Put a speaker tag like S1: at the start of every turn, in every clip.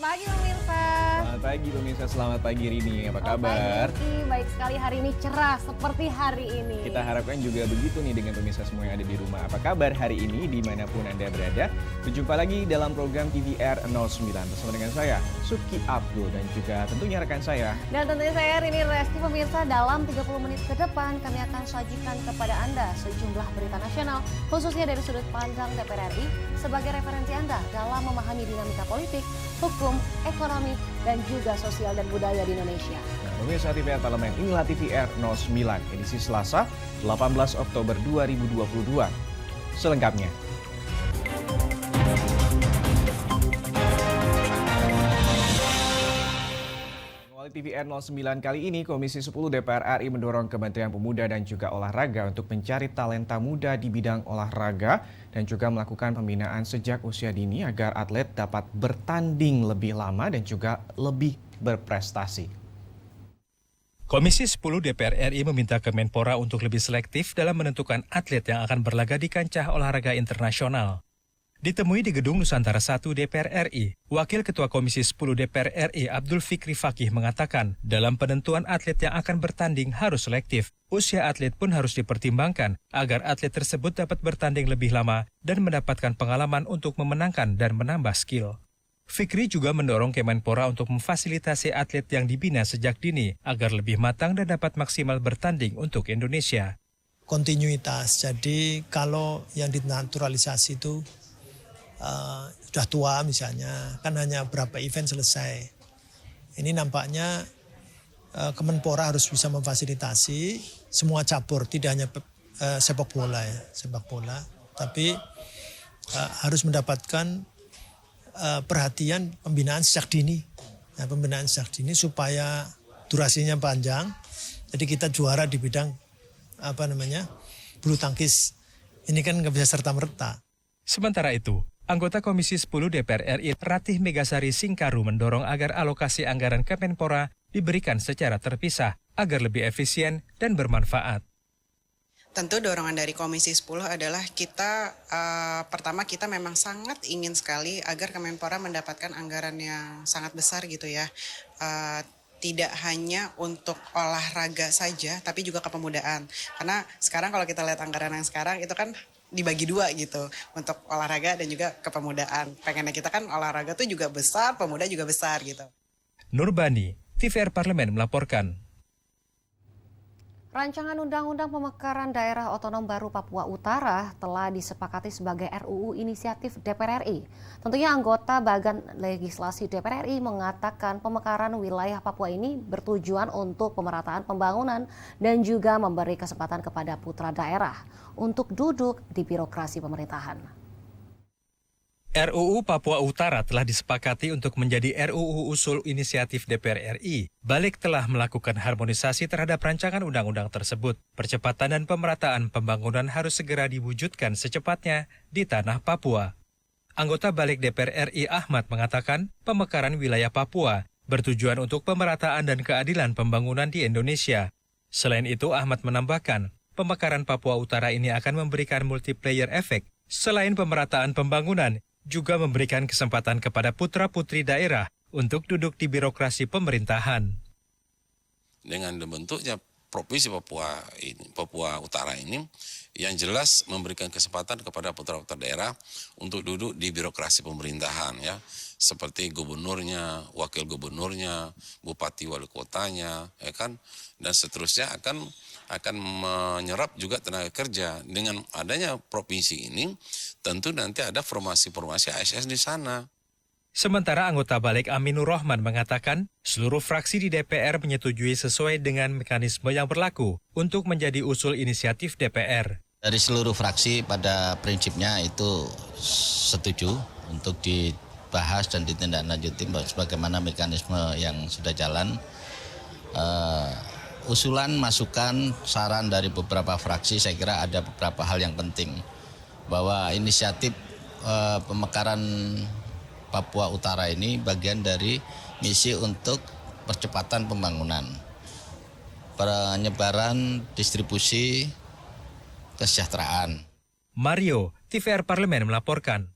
S1: pagi pemirsa.
S2: Selamat pagi pemirsa, selamat pagi Rini, apa kabar?
S1: Pagi, baik sekali hari ini cerah seperti hari ini.
S2: Kita harapkan juga begitu nih dengan pemirsa semua yang ada di rumah. Apa kabar hari ini dimanapun Anda berada? Berjumpa lagi dalam program TVR 09 bersama dengan saya, Suki Abdul dan juga tentunya rekan saya.
S1: Dan tentunya saya Rini Resti pemirsa, dalam 30 menit ke depan kami akan sajikan kepada Anda sejumlah berita nasional khususnya dari sudut pandang DPR RI sebagai referensi Anda dalam memahami dinamika politik, hukum, ekonomi, dan juga sosial dan budaya di Indonesia.
S2: Nah, pemirsa TVR Parlemen, inilah TVR 09 edisi Selasa 18 Oktober 2022. Selengkapnya. TVR 09 kali ini, Komisi 10 DPR RI mendorong Kementerian Pemuda dan juga Olahraga untuk mencari talenta muda di bidang olahraga dan juga melakukan pembinaan sejak usia dini agar atlet dapat bertanding lebih lama dan juga lebih berprestasi.
S3: Komisi 10 DPR RI meminta Kemenpora untuk lebih selektif dalam menentukan atlet yang akan berlaga di kancah olahraga internasional. Ditemui di Gedung Nusantara 1 DPR RI, Wakil Ketua Komisi 10 DPR RI Abdul Fikri Fakih mengatakan, dalam penentuan atlet yang akan bertanding harus selektif. Usia atlet pun harus dipertimbangkan agar atlet tersebut dapat bertanding lebih lama dan mendapatkan pengalaman untuk memenangkan dan menambah skill. Fikri juga mendorong Kemenpora untuk memfasilitasi atlet yang dibina sejak dini agar lebih matang dan dapat maksimal bertanding untuk Indonesia.
S4: Kontinuitas, jadi kalau yang dinaturalisasi itu sudah tua misalnya, kan hanya berapa event selesai. Ini nampaknya Kemenpora harus bisa memfasilitasi semua cabur, tidak hanya sepak bola ya, sepak bola, tapi harus mendapatkan perhatian pembinaan sejak dini. Nah, pembinaan sejak dini supaya durasinya panjang. Jadi kita juara di bidang bulu tangkis. Ini kan nggak bisa serta-merta.
S3: Sementara itu, anggota Komisi 10 DPR RI Ratih Megasari Singkaru mendorong agar alokasi anggaran Kemenpora diberikan secara terpisah agar lebih efisien dan bermanfaat.
S5: Tentu dorongan dari Komisi 10 adalah pertama kita memang sangat ingin sekali agar Kemenpora mendapatkan anggaran yang sangat besar gitu ya. Tidak hanya untuk olahraga saja, tapi juga kepemudaan. Karena sekarang kalau kita lihat anggaran yang sekarang itu kan dibagi dua gitu, untuk olahraga dan juga kepemudaan. Pengennya kita kan olahraga tuh juga besar, pemuda juga besar gitu.
S3: Nurbani, TVR Parlemen melaporkan.
S1: Rancangan Undang-Undang Pemekaran Daerah Otonom Baru Papua Utara telah disepakati sebagai RUU inisiatif DPR RI. Tentunya anggota Badan Legislasi DPR RI mengatakan pemekaran wilayah Papua ini bertujuan untuk pemerataan pembangunan dan juga memberi kesempatan kepada putra daerah untuk duduk di birokrasi pemerintahan.
S3: RUU Papua Utara telah disepakati untuk menjadi RUU usul inisiatif DPR RI. Balik telah melakukan harmonisasi terhadap rancangan undang-undang tersebut. Percepatan dan pemerataan pembangunan harus segera diwujudkan secepatnya di tanah Papua. Anggota Balik DPR RI Ahmad mengatakan pemekaran wilayah Papua bertujuan untuk pemerataan dan keadilan pembangunan di Indonesia. Selain itu, Ahmad menambahkan, pemekaran Papua Utara ini akan memberikan multiplayer efek. Selain pemerataan pembangunan, juga memberikan kesempatan kepada putra-putri daerah untuk duduk di birokrasi pemerintahan.
S6: Dengan dibentuknya Provinsi Papua Utara ini, yang jelas memberikan kesempatan kepada putra-putra daerah untuk duduk di birokrasi pemerintahan ya, seperti gubernurnya, wakil gubernurnya, bupati wali kotanya, ya kan, dan seterusnya akan menyerap juga tenaga kerja. Dengan adanya provinsi ini, tentu nanti ada formasi-formasi ASN di sana.
S3: Sementara anggota Balik Aminur Rahman mengatakan, seluruh fraksi di DPR menyetujui sesuai dengan mekanisme yang berlaku untuk menjadi usul inisiatif DPR.
S7: Dari seluruh fraksi pada prinsipnya itu setuju untuk dibahas dan ditindaklanjuti sebagaimana mekanisme yang sudah jalan. Usulan, masukan, saran dari beberapa fraksi saya kira ada beberapa hal yang penting. Bahwa inisiatif pemekaran Papua Utara ini bagian dari misi untuk percepatan pembangunan, penyebaran distribusi kesejahteraan.
S3: Mario, TVR Parlemen melaporkan.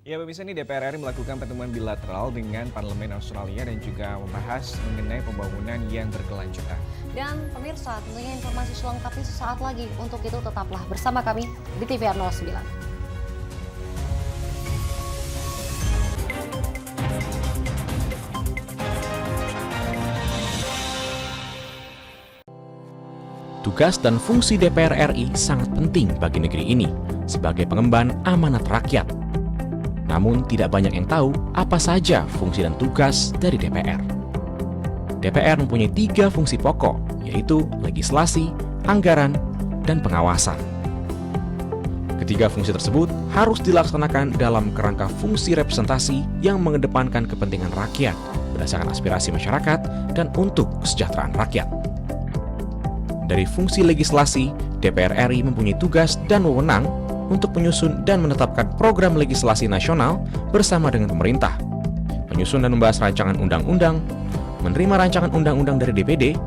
S2: Ya, pemirsa, ini DPR RI melakukan pertemuan bilateral dengan Parlemen Australia dan juga membahas mengenai pembangunan yang berkelanjutan.
S1: Dan pemirsa, tentunya informasi selengkapnya sesaat lagi. Untuk itu tetaplah bersama kami di TVR 09.
S8: Tugas dan fungsi DPR RI sangat penting bagi negeri ini sebagai pengemban amanat rakyat. Namun tidak banyak yang tahu apa saja fungsi dan tugas dari DPR. DPR mempunyai 3 fungsi pokok, yaitu legislasi, anggaran, dan pengawasan. Ketiga fungsi tersebut harus dilaksanakan dalam kerangka fungsi representasi yang mengedepankan kepentingan rakyat berdasarkan aspirasi masyarakat dan untuk kesejahteraan rakyat. Dari fungsi legislasi, DPR RI mempunyai tugas dan wewenang untuk menyusun dan menetapkan program legislasi nasional bersama dengan pemerintah, menyusun dan membahas rancangan undang-undang, menerima rancangan undang-undang dari DPD,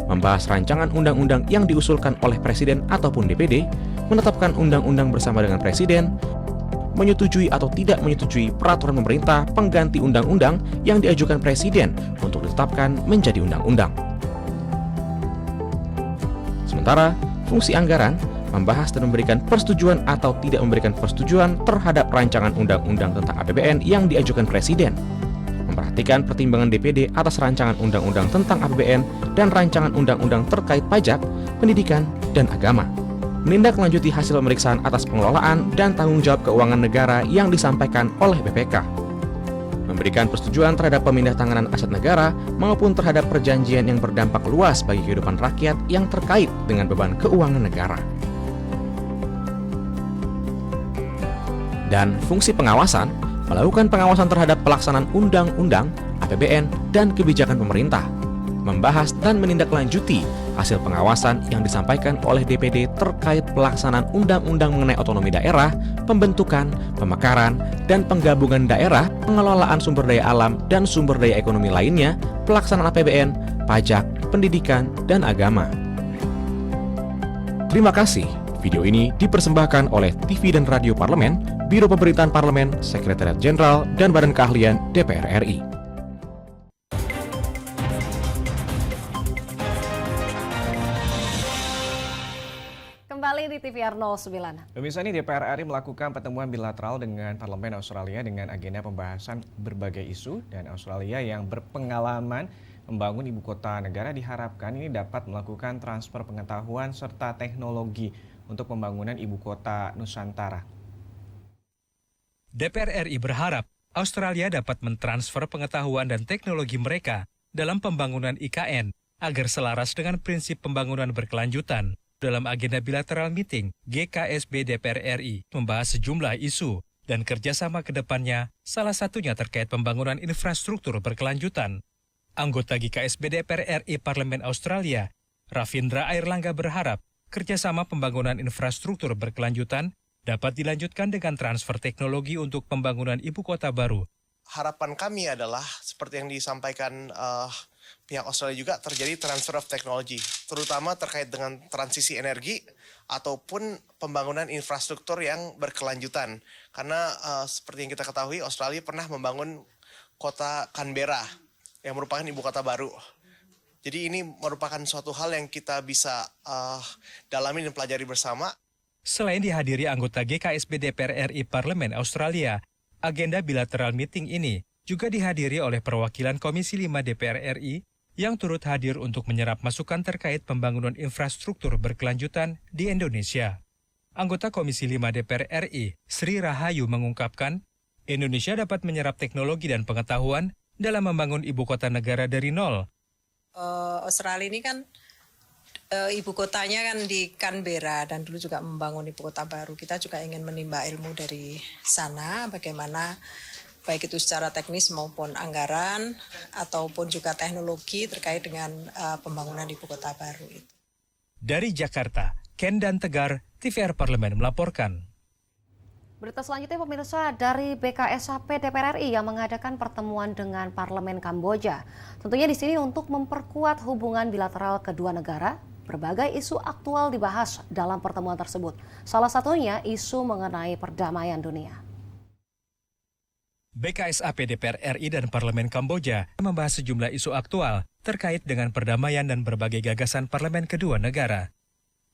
S8: membahas rancangan undang-undang yang diusulkan oleh Presiden ataupun DPD, menetapkan undang-undang bersama dengan Presiden, menyetujui atau tidak menyetujui peraturan pemerintah pengganti undang-undang yang diajukan Presiden untuk ditetapkan menjadi undang-undang. Sementara, fungsi anggaran membahas dan memberikan persetujuan atau tidak memberikan persetujuan terhadap rancangan undang-undang tentang APBN yang diajukan Presiden, memperhatikan pertimbangan DPD atas rancangan undang-undang tentang APBN dan rancangan undang-undang terkait pajak, pendidikan, dan agama, menindaklanjuti hasil pemeriksaan atas pengelolaan dan tanggung jawab keuangan negara yang disampaikan oleh BPK, memberikan persetujuan terhadap pemindahantanganan aset negara maupun terhadap perjanjian yang berdampak luas bagi kehidupan rakyat yang terkait dengan beban keuangan negara. Dan fungsi pengawasan, melakukan pengawasan terhadap pelaksanaan undang-undang, APBN, dan kebijakan pemerintah, membahas dan menindaklanjuti hasil pengawasan yang disampaikan oleh DPD terkait pelaksanaan undang-undang mengenai otonomi daerah, pembentukan, pemekaran, dan penggabungan daerah, pengelolaan sumber daya alam dan sumber daya ekonomi lainnya, pelaksanaan APBN, pajak, pendidikan, dan agama. Terima kasih. Video ini dipersembahkan oleh TV dan Radio Parlemen, Biro Pemerintahan Parlemen, Sekretariat Jenderal, dan Badan Keahlian DPR RI.
S1: Kembali di TVR 09.
S2: Pemirsa, ini DPR RI melakukan pertemuan bilateral dengan Parlemen Australia dengan agenda pembahasan berbagai isu, dan Australia yang berpengalaman membangun ibu kota negara diharapkan ini dapat melakukan transfer pengetahuan serta teknologi untuk pembangunan ibu kota Nusantara.
S3: DPR RI berharap Australia dapat mentransfer pengetahuan dan teknologi mereka dalam pembangunan IKN agar selaras dengan prinsip pembangunan berkelanjutan. Dalam agenda bilateral meeting, GKSB DPR RI membahas sejumlah isu dan kerjasama ke depannya, salah satunya terkait pembangunan infrastruktur berkelanjutan. Anggota GKSB DPR RI Parlemen Australia, Ravindra Airlangga berharap kerjasama pembangunan infrastruktur berkelanjutan dapat dilanjutkan dengan transfer teknologi untuk pembangunan ibu kota baru.
S9: Harapan kami adalah seperti yang disampaikan pihak Australia juga terjadi transfer of technology, terutama terkait dengan transisi energi ataupun pembangunan infrastruktur yang berkelanjutan. Karena seperti yang kita ketahui, Australia pernah membangun kota Canberra yang merupakan ibu kota baru. Jadi ini merupakan suatu hal yang kita bisa dalami dan pelajari bersama.
S3: Selain dihadiri anggota GKSB DPR RI Parlemen Australia, agenda bilateral meeting ini juga dihadiri oleh perwakilan Komisi 5 DPR RI yang turut hadir untuk menyerap masukan terkait pembangunan infrastruktur berkelanjutan di Indonesia. Anggota Komisi 5 DPR RI, Sri Rahayu mengungkapkan, Indonesia dapat menyerap teknologi dan pengetahuan dalam membangun ibu kota negara dari nol.
S10: Australia ini kan ibu kotanya kan di Canberra dan dulu juga membangun ibu kota baru. Kita juga ingin menimba ilmu dari sana bagaimana baik itu secara teknis maupun anggaran ataupun juga teknologi terkait dengan pembangunan ibu kota baru itu.
S3: Dari Jakarta, Ken dan Tegar, TVR Parlemen melaporkan.
S1: Berita selanjutnya pemirsa, dari BKSAP DPR RI yang mengadakan pertemuan dengan Parlemen Kamboja. Tentunya di sini untuk memperkuat hubungan bilateral kedua negara, berbagai isu aktual dibahas dalam pertemuan tersebut. Salah satunya isu mengenai perdamaian dunia.
S3: BKSAP DPR RI dan Parlemen Kamboja membahas sejumlah isu aktual terkait dengan perdamaian dan berbagai gagasan parlemen kedua negara.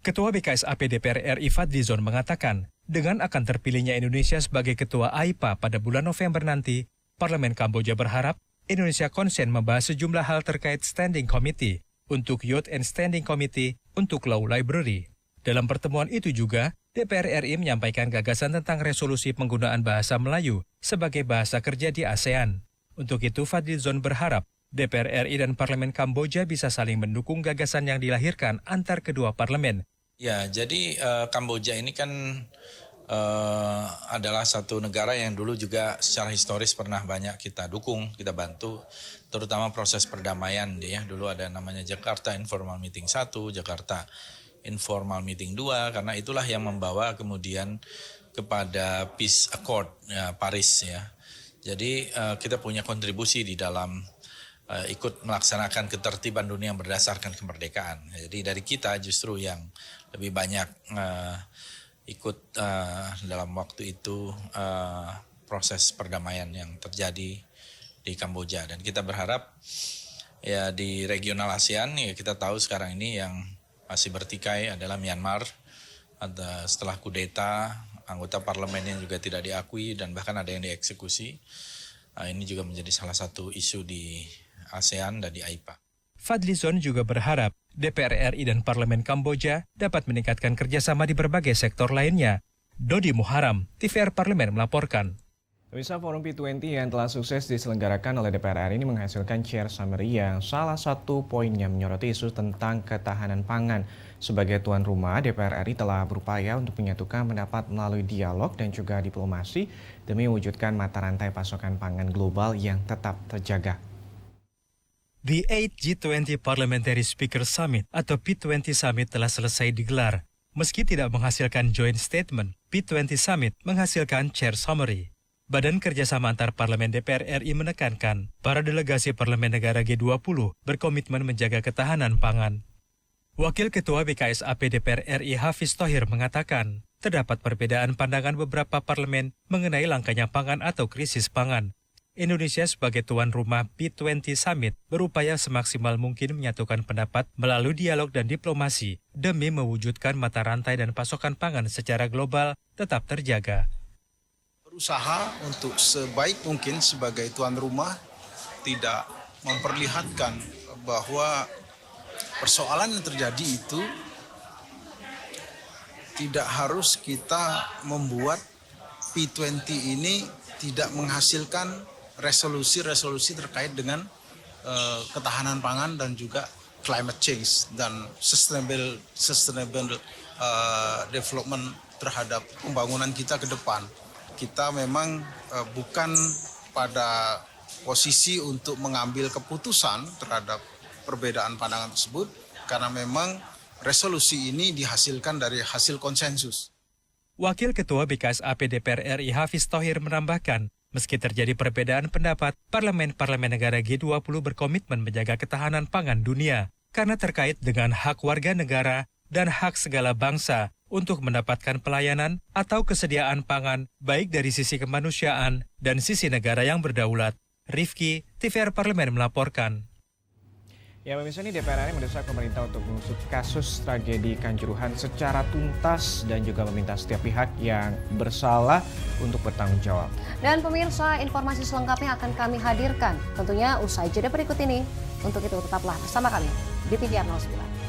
S3: Ketua BKSAP DPR RI Fadlizon mengatakan, dengan akan terpilihnya Indonesia sebagai ketua AIPA pada bulan November nanti, Parlemen Kamboja berharap Indonesia konsen membahas sejumlah hal terkait Standing Committee untuk Youth and Standing Committee untuk Law Library. Dalam pertemuan itu juga, DPR RI menyampaikan gagasan tentang resolusi penggunaan bahasa Melayu sebagai bahasa kerja di ASEAN. Untuk itu, Fadlizon berharap DPR RI dan Parlemen Kamboja bisa saling mendukung gagasan yang dilahirkan antar kedua parlemen.
S11: Ya, jadi Kamboja ini kan adalah satu negara yang dulu juga secara historis pernah banyak kita dukung, kita bantu, terutama proses perdamaian. Ya. Dulu ada namanya Jakarta Informal Meeting 1, Jakarta Informal Meeting 2, karena itulah yang membawa kemudian kepada Peace Accord ya, Paris. Ya. Jadi kita punya kontribusi di dalam ikut melaksanakan ketertiban dunia yang berdasarkan kemerdekaan. Jadi dari kita justru yang lebih banyak ikut dalam waktu itu proses perdamaian yang terjadi di Kamboja. Dan kita berharap ya di regional ASEAN ya kita tahu sekarang ini yang masih bertikai adalah Myanmar. Setelah kudeta, anggota parlemennya juga tidak diakui dan bahkan ada yang dieksekusi. Ini juga menjadi salah satu isu di ASEAN dan di AIPA.
S3: Fadlizon juga berharap DPR RI dan Parlemen Kamboja dapat meningkatkan kerjasama di berbagai sektor lainnya. Dodi Muharam, TVR Parlemen melaporkan.
S2: Pemirsa, Forum P20 yang telah sukses diselenggarakan oleh DPR RI ini menghasilkan chair summary yang salah satu poinnya menyoroti isu tentang ketahanan pangan. Sebagai tuan rumah, DPR RI telah berupaya untuk menyatukan pendapat melalui dialog dan juga diplomasi demi mewujudkan mata rantai pasokan pangan global yang tetap terjaga.
S3: The 8th G20 Parliamentary Speaker Summit atau P20 Summit telah selesai digelar. Meski tidak menghasilkan joint statement, P20 Summit menghasilkan chair summary. Badan Kerjasama Antar Parlemen DPR RI menekankan para delegasi parlemen negara G20 berkomitmen menjaga ketahanan pangan. Wakil Ketua BKSAP DPR RI Hafiz Thohir mengatakan, terdapat perbedaan pandangan beberapa parlemen mengenai langkanya pangan atau krisis pangan. Indonesia sebagai tuan rumah P20 Summit berupaya semaksimal mungkin menyatukan pendapat melalui dialog dan diplomasi demi mewujudkan mata rantai dan pasokan pangan secara global tetap terjaga.
S12: Berusaha untuk sebaik mungkin sebagai tuan rumah tidak memperlihatkan bahwa persoalan yang terjadi itu tidak harus kita membuat P20 ini tidak menghasilkan resolusi-resolusi terkait dengan ketahanan pangan dan juga climate change dan sustainable development terhadap pembangunan kita ke depan. Kita memang bukan pada posisi untuk mengambil keputusan terhadap perbedaan pandangan tersebut karena memang resolusi ini dihasilkan dari hasil konsensus.
S3: Wakil Ketua BKSAP DPR RI Hafiz Thohir menambahkan, meski terjadi perbedaan pendapat, parlemen-parlemen negara G20 berkomitmen menjaga ketahanan pangan dunia karena terkait dengan hak warga negara dan hak segala bangsa untuk mendapatkan pelayanan atau kesediaan pangan baik dari sisi kemanusiaan dan sisi negara yang berdaulat. Rifki, TVR Parlemen melaporkan.
S2: Ya, pemirsa, ini DPR RI mendesak pemerintah untuk mengusut kasus tragedi Kanjuruhan secara tuntas dan juga meminta setiap pihak yang bersalah untuk bertanggung jawab.
S1: Dan pemirsa, informasi selengkapnya akan kami hadirkan tentunya usai jeda berikut ini. Untuk itu tetaplah bersama kami di TVR 09.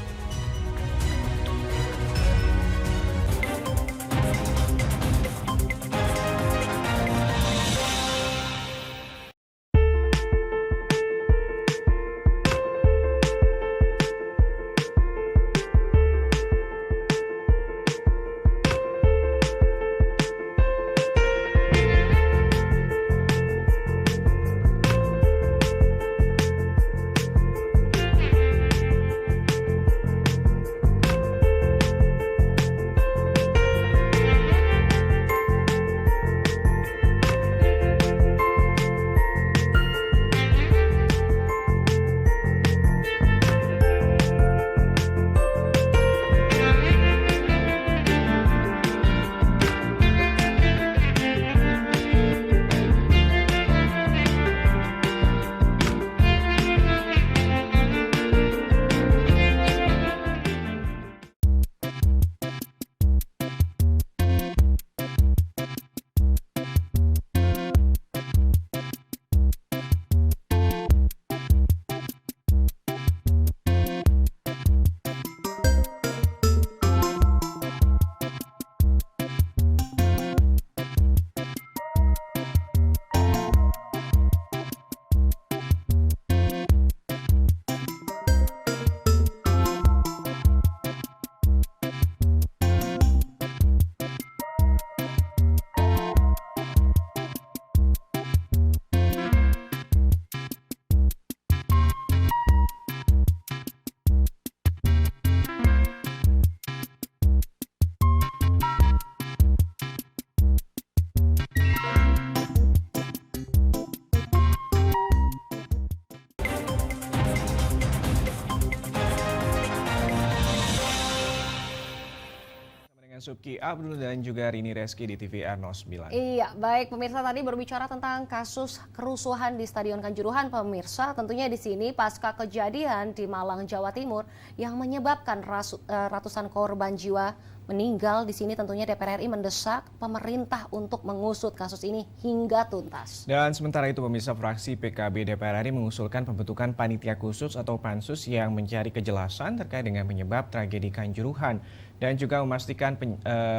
S2: Subki Abdul dan juga Rini Reski di TVR 09.
S1: Iya, baik pemirsa, tadi berbicara tentang kasus kerusuhan di Stadion Kanjuruhan pemirsa. Tentunya di sini pasca kejadian di Malang, Jawa Timur yang menyebabkan ratusan korban jiwa meninggal, di sini tentunya DPR RI mendesak pemerintah untuk mengusut kasus ini hingga tuntas.
S2: Dan sementara itu pemirsa, fraksi PKB DPR RI mengusulkan pembentukan panitia khusus atau pansus yang mencari kejelasan terkait dengan penyebab tragedi Kanjuruhan dan juga memastikan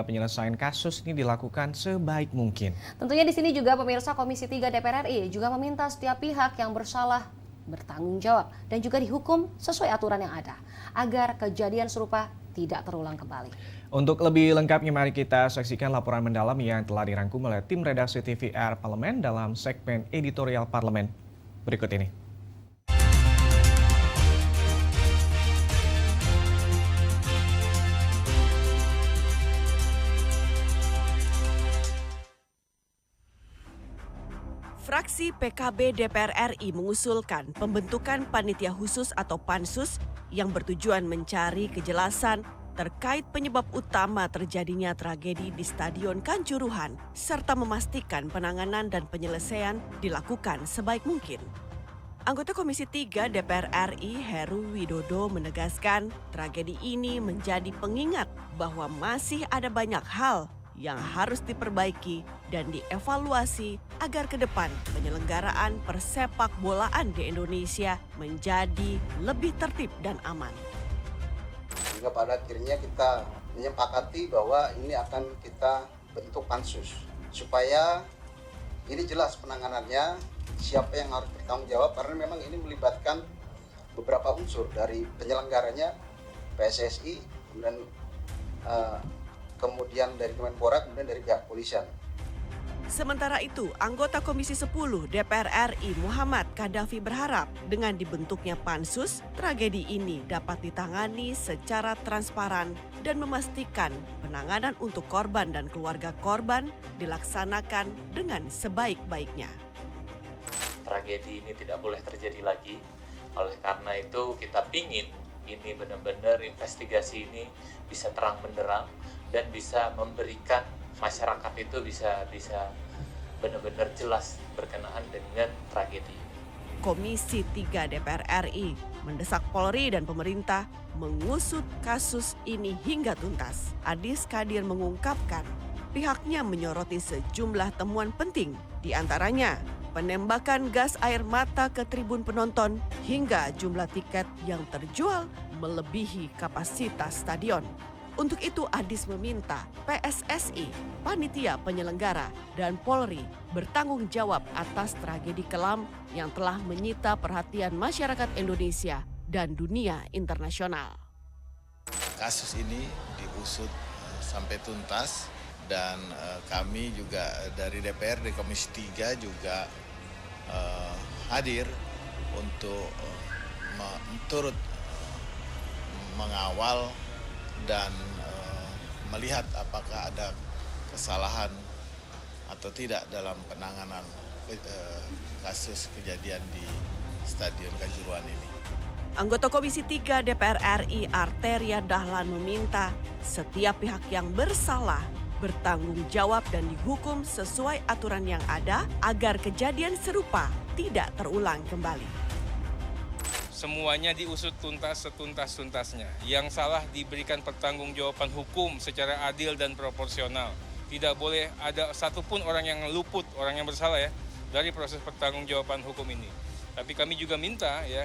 S2: penyelesaian kasus ini dilakukan sebaik mungkin.
S1: Tentunya di sini juga pemirsa, Komisi 3 DPR RI juga meminta setiap pihak yang bersalah bertanggung jawab dan juga dihukum sesuai aturan yang ada agar kejadian serupa tidak terulang kembali.
S2: Untuk lebih lengkapnya mari kita saksikan laporan mendalam yang telah dirangkum oleh tim redaksi TVR Parlemen dalam segmen editorial Parlemen berikut ini.
S13: Fraksi PKB DPR RI mengusulkan pembentukan panitia khusus atau pansus yang bertujuan mencari kejelasan terkait penyebab utama terjadinya tragedi di Stadion Kanjuruhan serta memastikan penanganan dan penyelesaian dilakukan sebaik mungkin. Anggota Komisi 3 DPR RI Heru Widodo menegaskan tragedi ini menjadi pengingat bahwa masih ada banyak hal yang harus diperbaiki dan dievaluasi agar ke depan penyelenggaraan persepak bolaan di Indonesia menjadi lebih tertib dan aman.
S14: Sehingga pada akhirnya kita menyepakati bahwa ini akan kita bentuk pansus supaya ini jelas penanganannya, siapa yang harus bertanggung jawab, karena memang ini melibatkan beberapa unsur dari penyelenggaranya PSSI, kemudian dari Kemenpora, kemudian dari pihak kepolisian.
S13: Sementara itu, anggota Komisi 10 DPR RI Muhammad Kadafi berharap dengan dibentuknya pansus, tragedi ini dapat ditangani secara transparan dan memastikan penanganan untuk korban dan keluarga korban dilaksanakan dengan sebaik-baiknya.
S15: Tragedi ini tidak boleh terjadi lagi. Oleh karena itu kita pingin ini benar-benar investigasi ini bisa terang benderang dan bisa memberikan masyarakat itu bisa benar-benar jelas berkenaan dengan tragedi.
S13: Komisi 3 DPR RI mendesak Polri dan pemerintah mengusut kasus ini hingga tuntas. Adis Kadir mengungkapkan pihaknya menyoroti sejumlah temuan penting, di antaranya penembakan gas air mata ke tribun penonton hingga jumlah tiket yang terjual melebihi kapasitas stadion. Untuk itu Adis meminta PSSI, panitia penyelenggara, dan Polri bertanggung jawab atas tragedi kelam yang telah menyita perhatian masyarakat Indonesia dan dunia internasional.
S16: Kasus ini diusut sampai tuntas dan kami juga dari DPR, dari Komisi 3 juga hadir untuk turut mengawal dan melihat apakah ada kesalahan atau tidak dalam penanganan kasus kejadian di Stadion Kanjuruhan ini.
S13: Anggota Komisi 3 DPR RI Arteria Dahlan meminta setiap pihak yang bersalah bertanggung jawab dan dihukum sesuai aturan yang ada agar kejadian serupa tidak terulang kembali.
S17: Semuanya diusut tuntas setuntas-tuntasnya. Yang salah diberikan pertanggungjawaban hukum secara adil dan proporsional. Tidak boleh ada satupun orang yang luput, orang yang bersalah ya, dari proses pertanggungjawaban hukum ini. Tapi kami juga minta ya,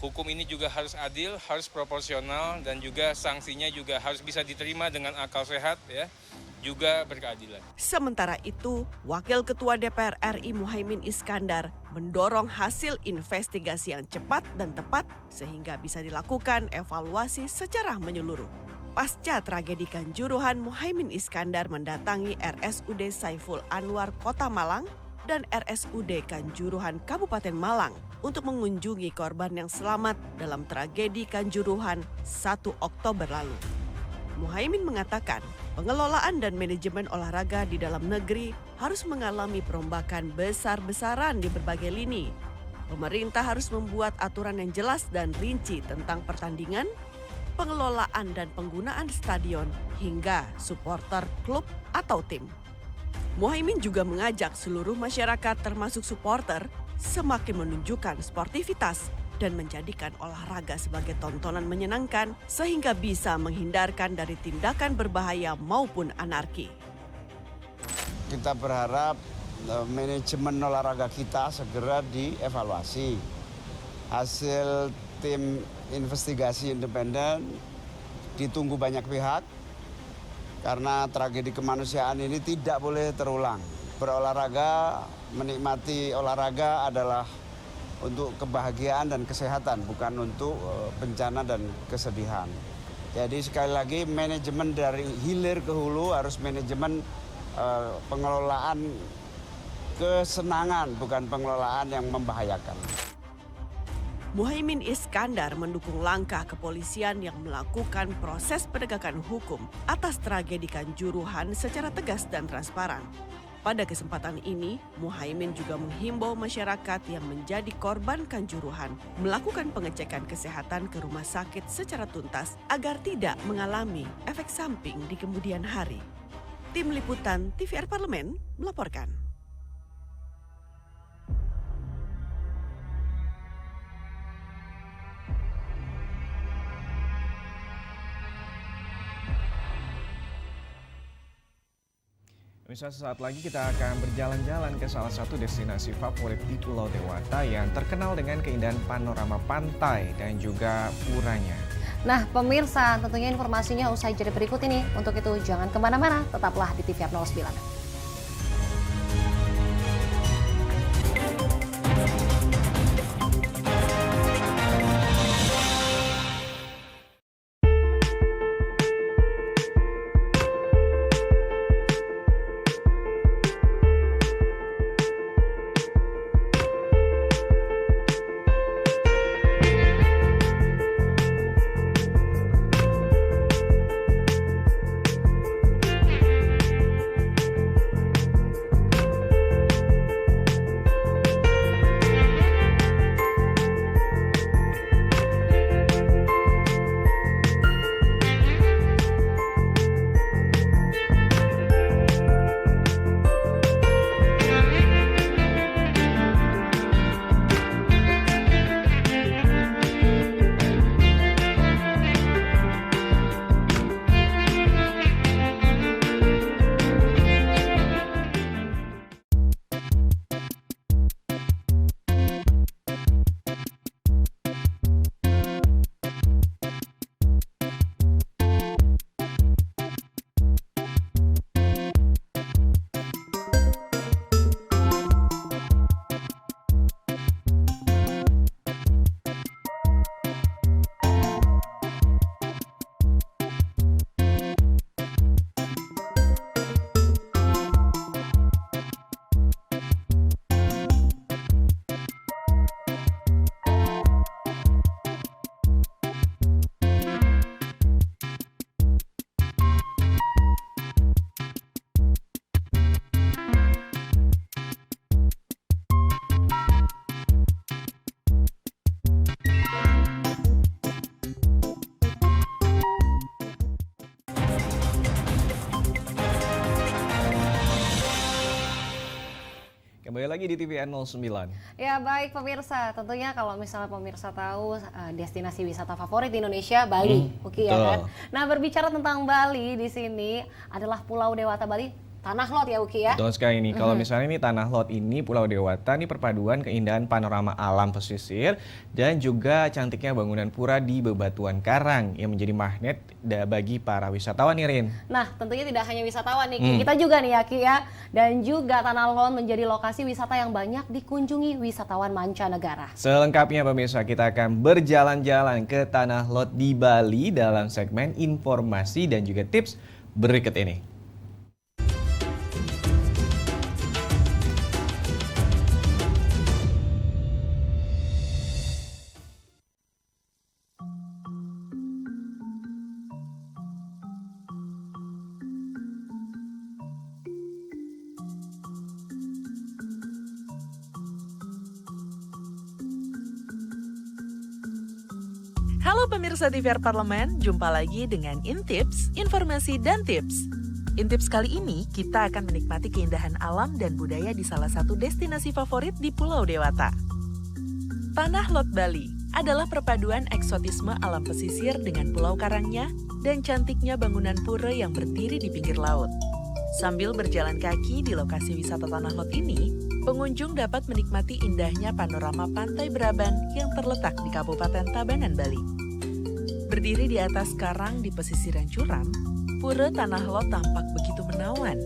S17: hukum ini juga harus adil, harus proporsional, dan juga sanksinya juga harus bisa diterima dengan akal sehat ya, juga berkeadilan.
S13: Sementara itu, Wakil Ketua DPR RI Muhaimin Iskandar mendorong hasil investigasi yang cepat dan tepat sehingga bisa dilakukan evaluasi secara menyeluruh. Pasca tragedi Kanjuruhan, Muhaimin Iskandar mendatangi RSUD Saiful Anwar Kota Malang dan RSUD Kanjuruhan Kabupaten Malang untuk mengunjungi korban yang selamat dalam tragedi Kanjuruhan 1 Oktober lalu. Muhaimin mengatakan pengelolaan dan manajemen olahraga di dalam negeri harus mengalami perombakan besar-besaran di berbagai lini. Pemerintah harus membuat aturan yang jelas dan rinci tentang pertandingan, pengelolaan dan penggunaan stadion, hingga supporter klub atau tim. Muhaimin juga mengajak seluruh masyarakat termasuk supporter semakin menunjukkan sportivitas dan menjadikan olahraga sebagai tontonan menyenangkan sehingga bisa menghindarkan dari tindakan berbahaya maupun anarki.
S18: Kita berharap manajemen olahraga kita segera dievaluasi. Hasil tim investigasi independen ditunggu banyak pihak karena tragedi kemanusiaan ini tidak boleh terulang. Berolahraga, menikmati olahraga adalah untuk kebahagiaan dan kesehatan, bukan untuk bencana dan kesedihan. Jadi sekali lagi manajemen dari hilir ke hulu harus manajemen pengelolaan kesenangan, bukan pengelolaan yang membahayakan.
S13: Muhaimin Iskandar mendukung langkah kepolisian yang melakukan proses penegakan hukum atas tragedi Kanjuruhan secara tegas dan transparan. Pada kesempatan ini, Muhaimin juga menghimbau masyarakat yang menjadi korban Kanjuruhan melakukan pengecekan kesehatan ke rumah sakit secara tuntas agar tidak mengalami efek samping di kemudian hari. Tim Liputan TVR Parlemen melaporkan.
S2: Bisa sesaat lagi kita akan berjalan-jalan ke salah satu destinasi favorit di Pulau Dewata yang terkenal dengan keindahan panorama pantai dan juga puranya.
S1: Nah pemirsa, tentunya informasinya usai jeda berikut ini. Untuk itu jangan kemana-mana, tetaplah di TVR 09.
S2: Kembali lagi di TVR 09.
S1: Ya baik pemirsa, tentunya kalau misalnya pemirsa tahu destinasi wisata favorit di Indonesia, Bali, oke ya kan? Nah berbicara tentang Bali di sini adalah Pulau Dewata Bali. Tanah Lot ya Uki ya?
S2: Betul sekali nih, kalau misalnya ini Tanah Lot ini Pulau Dewata ini perpaduan keindahan panorama alam pesisir dan juga cantiknya bangunan pura di bebatuan karang yang menjadi magnet bagi para wisatawan nih Rin.
S1: Nah tentunya tidak hanya wisatawan nih, kita juga nih ya Ki ya. Dan juga Tanah Lot menjadi lokasi wisata yang banyak dikunjungi wisatawan mancanegara.
S2: Selengkapnya pemirsa, kita akan berjalan-jalan ke Tanah Lot di Bali dalam segmen informasi dan juga tips berikut ini.
S19: Halo pemirsa TVR Parlemen, jumpa lagi dengan Intips, informasi dan tips. Intips kali ini kita akan menikmati keindahan alam dan budaya di salah satu destinasi favorit di Pulau Dewata. Tanah Lot Bali adalah perpaduan eksotisme alam pesisir dengan pulau karangnya dan cantiknya bangunan pura yang berdiri di pinggir laut. Sambil berjalan kaki di lokasi wisata Tanah Lot ini, pengunjung dapat menikmati indahnya panorama Pantai Beraban yang terletak di Kabupaten Tabanan, Bali. Berdiri di atas karang di pesisiran curam, Pura Tanah Lot tampak begitu menawan.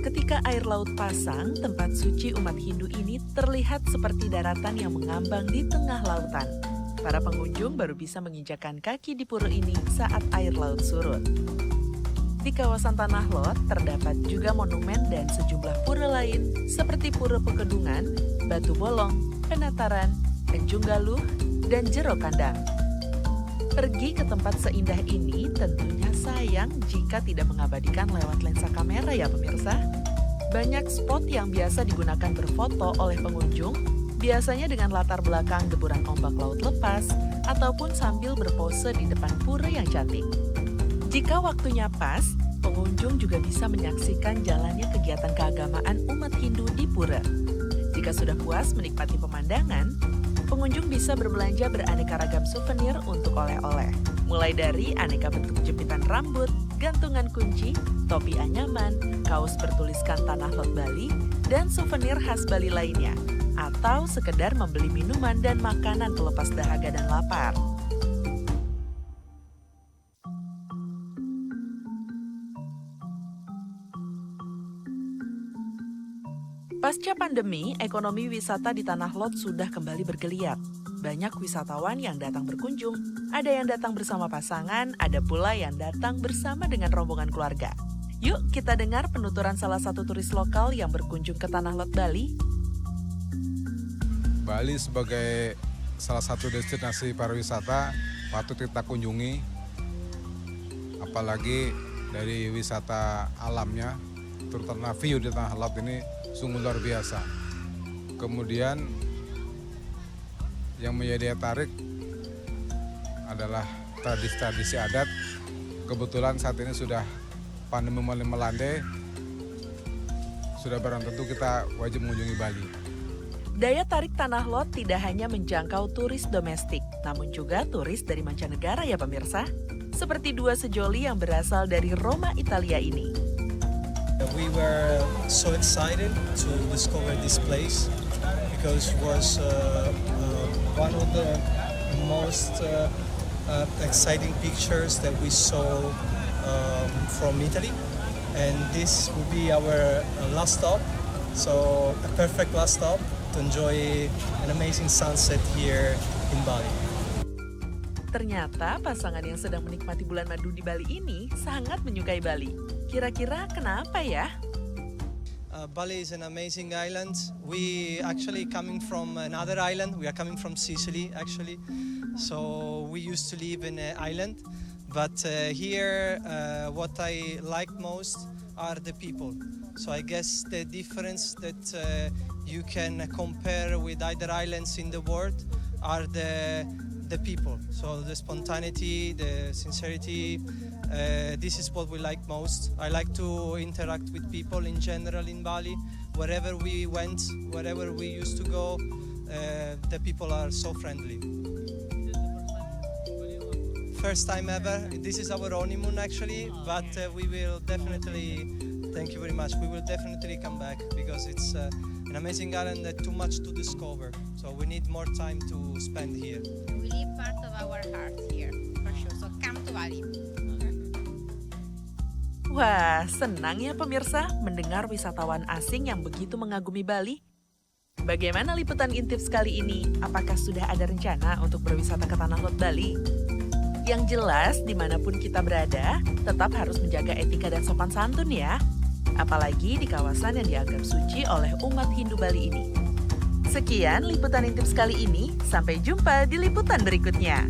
S19: Ketika air laut pasang, tempat suci umat Hindu ini terlihat seperti daratan yang mengambang di tengah lautan. Para pengunjung baru bisa menginjakan kaki di pura ini saat air laut surut. Di kawasan Tanah Lot terdapat juga monumen dan sejumlah pura lain seperti Pura Pekedungan, Batu Bolong, Penataran, Enjung Galuh, dan Jero Kandang. Pergi ke tempat seindah ini tentunya sayang jika tidak mengabadikan lewat lensa kamera ya pemirsa. Banyak spot yang biasa digunakan berfoto oleh pengunjung, biasanya dengan latar belakang deburan ombak laut lepas ataupun sambil berpose di depan pura yang cantik. Jika waktunya pas, pengunjung juga bisa menyaksikan jalannya kegiatan keagamaan umat Hindu di pura. Jika sudah puas menikmati pemandangan, pengunjung bisa berbelanja beraneka ragam souvenir untuk oleh-oleh. Mulai dari aneka bentuk jepitan rambut, gantungan kunci, topi anyaman, kaos bertuliskan Tanah Lot Bali, dan souvenir khas Bali lainnya. Atau sekedar membeli minuman dan makanan pelepas dahaga dan lapar. Pasca pandemi, ekonomi wisata di Tanah Lot sudah kembali bergeliat. Banyak wisatawan yang datang berkunjung, ada yang datang bersama pasangan, ada pula yang datang bersama dengan rombongan keluarga. Yuk kita dengar penuturan salah satu turis lokal yang berkunjung ke Tanah Lot Bali.
S20: Bali sebagai salah satu destinasi pariwisata patut kita kunjungi, apalagi dari wisata alamnya, terutama view di Tanah Lot ini sungguh luar biasa. Kemudian yang menjadi tarik adalah tradisi-tradisi adat. Kebetulan saat ini sudah pandemi mulai melandai, sudah barang tentu kita wajib mengunjungi Bali.
S19: Daya tarik Tanah Lot tidak hanya menjangkau turis domestik, namun juga turis dari mancanegara ya pemirsa. Seperti dua sejoli yang berasal dari Roma, Italia ini.
S4: We were so excited to discover this place because it was one of the most exciting pictures that we saw from Italy, and this will be our last stop, so a perfect last stop to enjoy an amazing sunset here in Bali.
S19: Ternyata pasangan yang sedang menikmati bulan madu di Bali ini sangat menyukai Bali. Kira-kira kenapa ya?
S4: Bali is an amazing island. We actually coming from another island. We are coming from Sicily actually. So we used to live in an island. But here what I like most are the people. So I guess the difference that you can compare with other islands in the world are the people. So the spontaneity, the sincerity, this is what we like most. I like to interact with people in general in Bali. Wherever we went, wherever we used to go, the people are so friendly. First time ever. This is our honeymoon actually, but we will definitely, thank you very much, we will definitely come back because it's an amazing island that too much to discover. So we need more time to spend here.
S21: We leave part of our heart here, for sure. So come to Bali.
S19: Wah, senang ya pemirsa mendengar wisatawan asing yang begitu mengagumi Bali. Bagaimana liputan Intips kali ini? Apakah sudah ada rencana untuk berwisata ke Tanah Lot Bali? Yang jelas, dimanapun kita berada, tetap harus menjaga etika dan sopan santun ya. Apalagi di kawasan yang dianggap suci oleh umat Hindu Bali ini. Sekian liputan Intips kali ini, sampai jumpa di liputan berikutnya.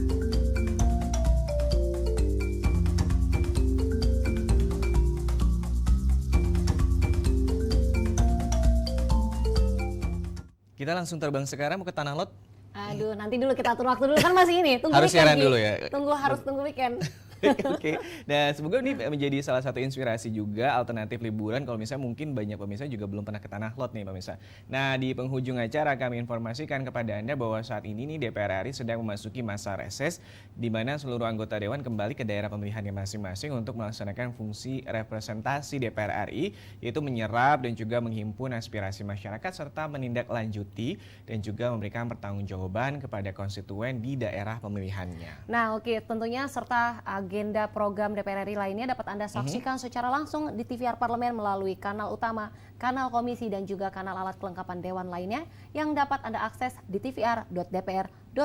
S2: Kita langsung terbang sekarang mau ke Tanah Lot.
S1: Aduh, nanti dulu kita atur waktu dulu kan masih ini. Tunggu
S2: Harus
S1: weekend,
S2: siaran
S1: Ki.
S2: dulu ya.
S1: Harus tunggu weekend.
S2: Oke, nah semoga ini menjadi salah satu inspirasi juga alternatif liburan kalau misalnya mungkin banyak pemirsa juga belum pernah ke Tanah Lot nih pemirsa. Nah di penghujung acara kami informasikan kepada Anda bahwa saat ini nih DPR RI sedang memasuki masa reses di mana seluruh anggota Dewan kembali ke daerah pemilihannya masing-masing untuk melaksanakan fungsi representasi DPR RI yaitu menyerap dan juga menghimpun aspirasi masyarakat serta menindaklanjuti dan juga memberikan pertanggungjawaban kepada konstituen di daerah pemilihannya.
S1: Nah oke, tentunya serta agenda program DPR RI lainnya dapat Anda saksikan secara langsung di TVR Parlemen melalui kanal utama, kanal komisi dan juga kanal alat kelengkapan Dewan lainnya yang dapat Anda akses di tvr.dpr.go.id.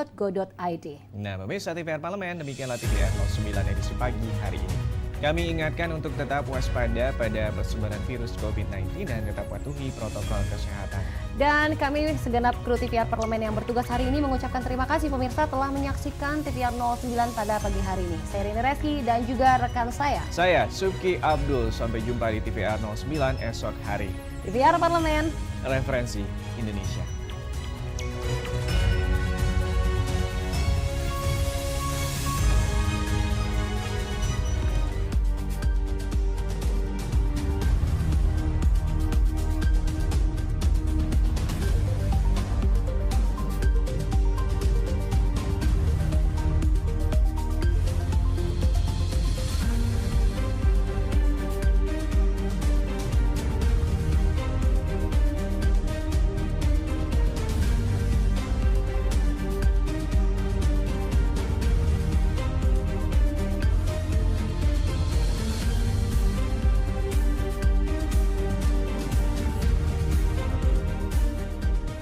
S2: Nah pemirsa TVR Parlemen, demikianlah TVR 09 edisi pagi hari ini. Kami ingatkan untuk tetap waspada pada persebaran virus COVID-19 dan tetap patuhi protokol kesehatan.
S1: Dan kami segenap kru TVR Parlemen yang bertugas hari ini mengucapkan terima kasih pemirsa telah menyaksikan TVR 09 pada pagi hari ini. Saya Rini Reski dan juga rekan saya.
S2: Saya Subki Abdul, sampai jumpa di TVR 09 esok hari.
S1: TVR Parlemen,
S2: referensi Indonesia.